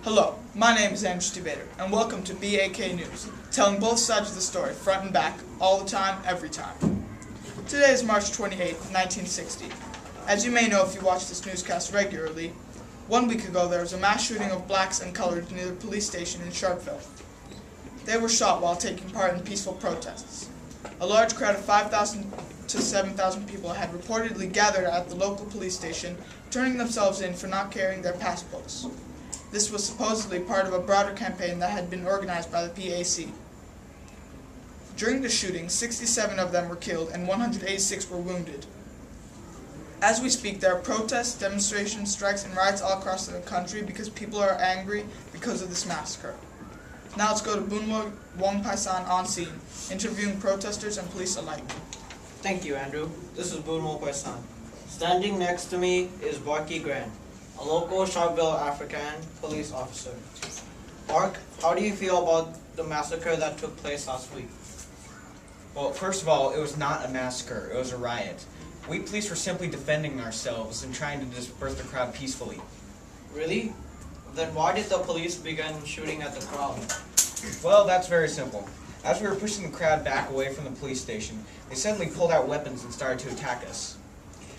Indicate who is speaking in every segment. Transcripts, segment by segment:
Speaker 1: Hello, my name is Andrew Debater, and welcome to BAK News, telling both sides of the story, front and back, all the time, every time. Today is March 28, 1960. As you may know if you watch this newscast regularly, 1 week ago there was a mass shooting of blacks and coloreds near the police station in Sharpeville. They were shot while taking part in peaceful protests. A large crowd of 5,000 to 7,000 people had reportedly gathered at the local police station, turning themselves in for not carrying their passports. This was supposedly part of a broader campaign that had been organized by the PAC. During the shooting, 67 of them were killed and 186 were wounded. As we speak, there are protests, demonstrations, strikes, and riots all across the country because people are angry because of this massacre. Now let's go to Bunwo Wongpaisan on scene, interviewing protesters and police alike.
Speaker 2: Thank you, Andrew. This is Bunwo Wongpaisan. Standing next to me is Barky Grant, a local Sharpeville African police officer. Mark, how do you feel about the massacre that took place last week?
Speaker 3: Well, first of all, it was not a massacre, it was a riot. We police were simply defending ourselves and trying to disperse the crowd peacefully.
Speaker 2: Really? Then why did the police begin shooting at the crowd?
Speaker 3: Well, that's very simple. As we were pushing the crowd back away from the police station, they suddenly pulled out weapons and started to attack us.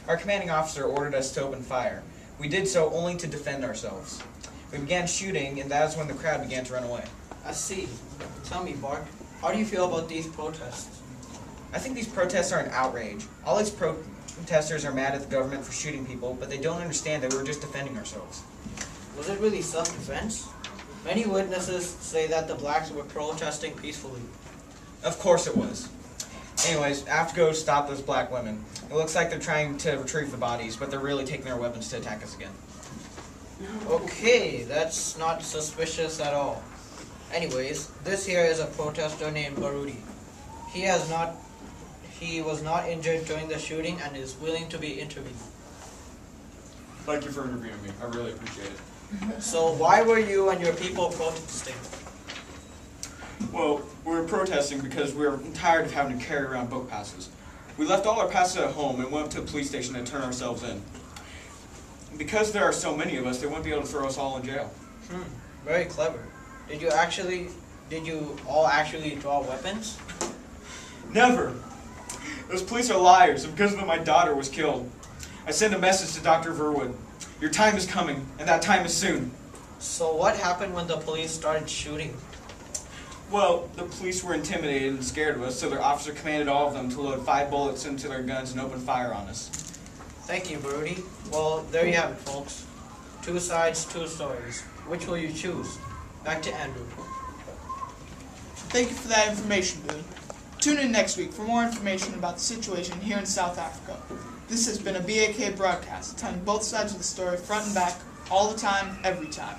Speaker 3: Our commanding officer ordered us to open fire. We did so only to defend ourselves. We began shooting, and that is when the crowd began to run away.
Speaker 2: I see. Tell me, Bark, how do you feel about these protests?
Speaker 3: I think these protests are an outrage. All these protesters are mad at the government for shooting people, but they don't understand that we were just defending ourselves.
Speaker 2: Was it really self-defense? Many witnesses say that the blacks were protesting peacefully.
Speaker 3: Of course it was. Anyways, I have to go stop those black women. It looks like they're trying to retrieve the bodies, but they're really taking their weapons to attack us again.
Speaker 2: Okay, that's not suspicious at all. Anyways, this here is a protester named Barudi. He was not injured during the shooting and is willing to be interviewed.
Speaker 4: Thank you for interviewing me. I really appreciate it.
Speaker 2: So why were you and your people protesting?
Speaker 4: Well, we were protesting because we were tired of having to carry around book passes. We left all our passes at home and went up to the police station to turn ourselves in. Because there are so many of us, they wouldn't be able to throw us all in jail.
Speaker 2: Very clever. Did you all actually draw weapons?
Speaker 4: Never! Those police are liars, and because of them my daughter was killed. I sent a message to Dr. Verwood. Your time is coming, and that time is soon.
Speaker 2: So what happened when the police started shooting?
Speaker 4: Well, the police were intimidated and scared of us, so their officer commanded all of them to load 5 bullets into their guns and open fire on us.
Speaker 2: Thank you, Barudi. Well, there you have it, folks. 2 sides, 2 stories. Which will you choose? Back to Andrew.
Speaker 1: Thank you for that information, Boone. Tune in next week for more information about the situation here in South Africa. This has been a BAK broadcast, telling both sides of the story, front and back, all the time, every time.